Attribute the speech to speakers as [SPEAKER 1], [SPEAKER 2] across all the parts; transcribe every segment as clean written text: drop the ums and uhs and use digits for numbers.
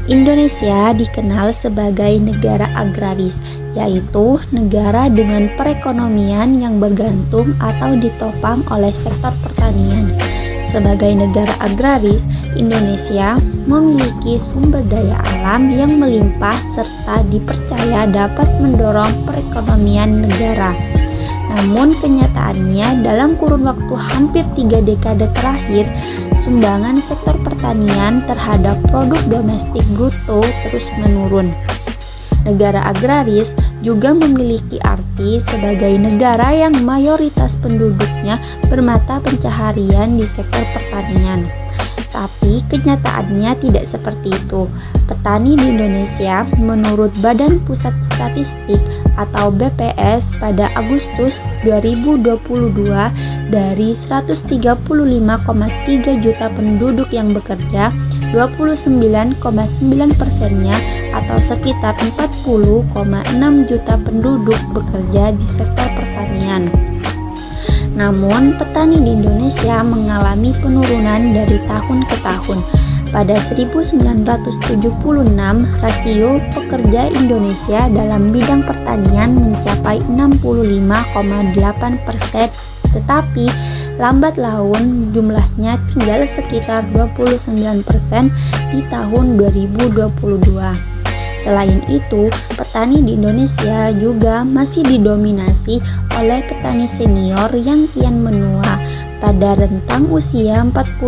[SPEAKER 1] Indonesia dikenal sebagai negara agraris, yaitu negara dengan perekonomian yang bergantung atau ditopang oleh sektor pertanian. Sebagai negara agraris, Indonesia memiliki sumber daya alam yang melimpah serta dipercaya dapat mendorong perekonomian negara. Namun kenyataannya dalam kurun waktu hampir 3 dekade terakhir, sumbangan sektor pertanian terhadap produk domestik bruto terus menurun. Negara agraris juga memiliki arti sebagai negara yang mayoritas penduduknya bermata pencaharian di sektor pertanian. Tapi kenyataannya tidak seperti itu. Petani di Indonesia menurut Badan Pusat Statistik atau BPS pada Agustus 2022 dari 135,3 juta penduduk yang bekerja, 29,9%-nya atau sekitar 40,6 juta penduduk bekerja di sektor pertanian. Namun, petani di Indonesia mengalami penurunan dari tahun ke tahun. Pada 1976, rasio pekerja Indonesia dalam bidang pertanian mencapai 65,8%, tetapi lambat laun jumlahnya tinggal sekitar 29% di tahun 2022. Selain itu, petani di Indonesia juga masih didominasi oleh petani senior yang kian menua pada rentang usia 45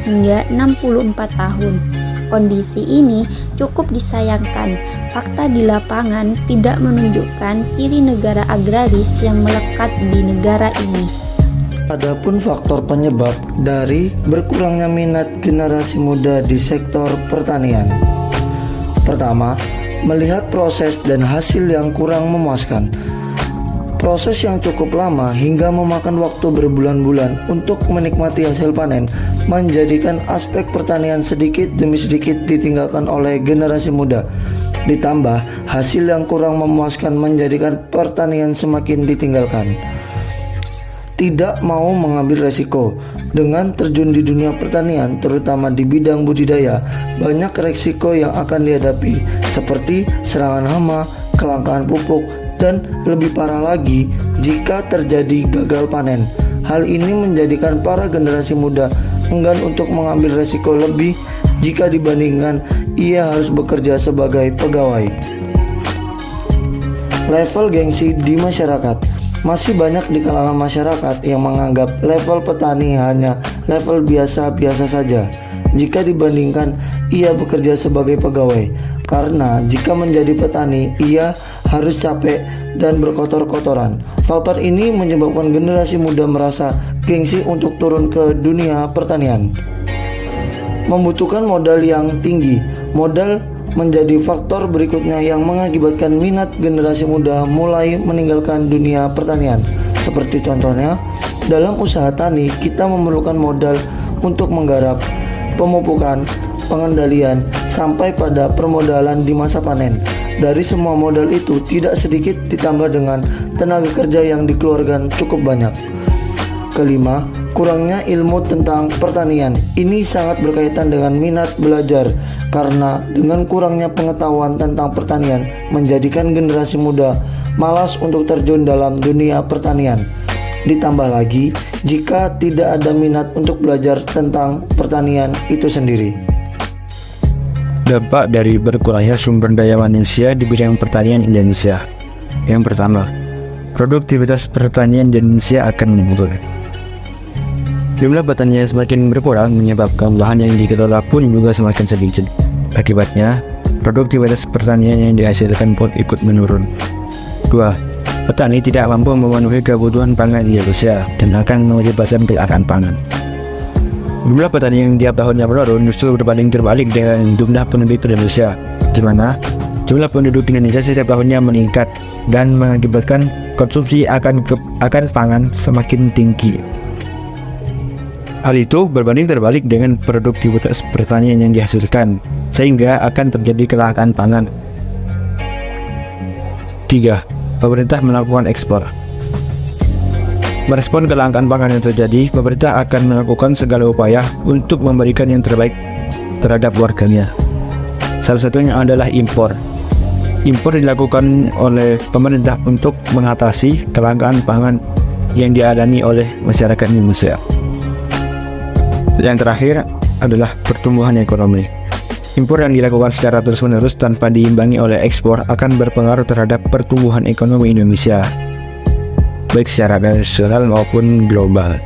[SPEAKER 1] hingga 64 tahun. Kondisi ini cukup disayangkan. Fakta di lapangan tidak menunjukkan ciri negara agraris yang melekat di negara ini.
[SPEAKER 2] Adapun faktor penyebab dari berkurangnya minat generasi muda di sektor pertanian. Pertama, melihat proses dan hasil yang kurang memuaskan. Proses yang cukup lama hingga memakan waktu berbulan-bulan untuk menikmati hasil panen menjadikan aspek pertanian sedikit demi sedikit ditinggalkan oleh generasi muda. Ditambah hasil yang kurang memuaskan menjadikan pertanian semakin ditinggalkan. Tidak mau mengambil resiko. Dengan terjun di dunia pertanian, terutama di bidang budidaya, banyak resiko yang akan dihadapi, seperti serangan hama, kelangkaan pupuk, dan lebih parah lagi jika terjadi gagal panen. Hal ini menjadikan para generasi muda enggan untuk mengambil resiko lebih jika dibandingkan ia harus bekerja sebagai pegawai. Level gengsi di masyarakat. Masih banyak di kalangan masyarakat yang menganggap level petani hanya level biasa-biasa saja jika dibandingkan ia bekerja sebagai pegawai. Karena jika menjadi petani, ia harus capek dan berkotor-kotoran. Faktor ini menyebabkan generasi muda merasa gengsi untuk turun ke dunia pertanian. Membutuhkan modal yang tinggi. Modal menjadi faktor berikutnya yang mengakibatkan minat generasi muda mulai meninggalkan dunia pertanian. Seperti contohnya, dalam usaha tani kita memerlukan modal untuk menggarap, pemupukan, pengendalian, sampai pada permodalan di masa panen. Dari semua modal itu tidak sedikit ditambah dengan tenaga kerja yang dikeluarkan cukup banyak. Kelima, kurangnya ilmu tentang pertanian. Ini sangat berkaitan dengan minat belajar, karena dengan kurangnya pengetahuan tentang pertanian menjadikan generasi muda malas untuk terjun dalam dunia pertanian. Ditambah lagi jika tidak ada minat untuk belajar tentang pertanian itu sendiri.
[SPEAKER 3] Dampak dari berkurangnya sumber daya manusia di bidang pertanian Indonesia. Yang pertama, produktivitas pertanian di Indonesia akan menurun. Jumlah petani yang semakin berkurang menyebabkan lahan yang dikelola pun juga semakin sedikit. Akibatnya, produktivitas pertanian yang dihasilkan pun ikut menurun. 2. Petani tidak mampu memenuhi kebutuhan pangan di Indonesia dan akan mengakibatkan kelangkaan pangan. Jumlah petani yang tiap tahunnya menurun justru berbanding terbalik dengan jumlah penduduk Indonesia, di mana jumlah penduduk Indonesia setiap tahunnya meningkat dan mengakibatkan konsumsi akan pangan semakin tinggi. Hal itu berbanding terbalik dengan produktivitas pertanian yang dihasilkan, sehingga akan terjadi kelangkaan pangan. 3. Pemerintah melakukan ekspor. Merespon kelangkaan pangan yang terjadi, pemerintah akan melakukan segala upaya untuk memberikan yang terbaik terhadap warganya. Salah satunya adalah impor. Impor dilakukan oleh pemerintah untuk mengatasi kelangkaan pangan yang dialami oleh masyarakat Indonesia. Yang terakhir adalah pertumbuhan ekonomi. Impor yang dilakukan secara terus-menerus tanpa diimbangi oleh ekspor akan berpengaruh terhadap pertumbuhan ekonomi Indonesia, baik secara nasional maupun global.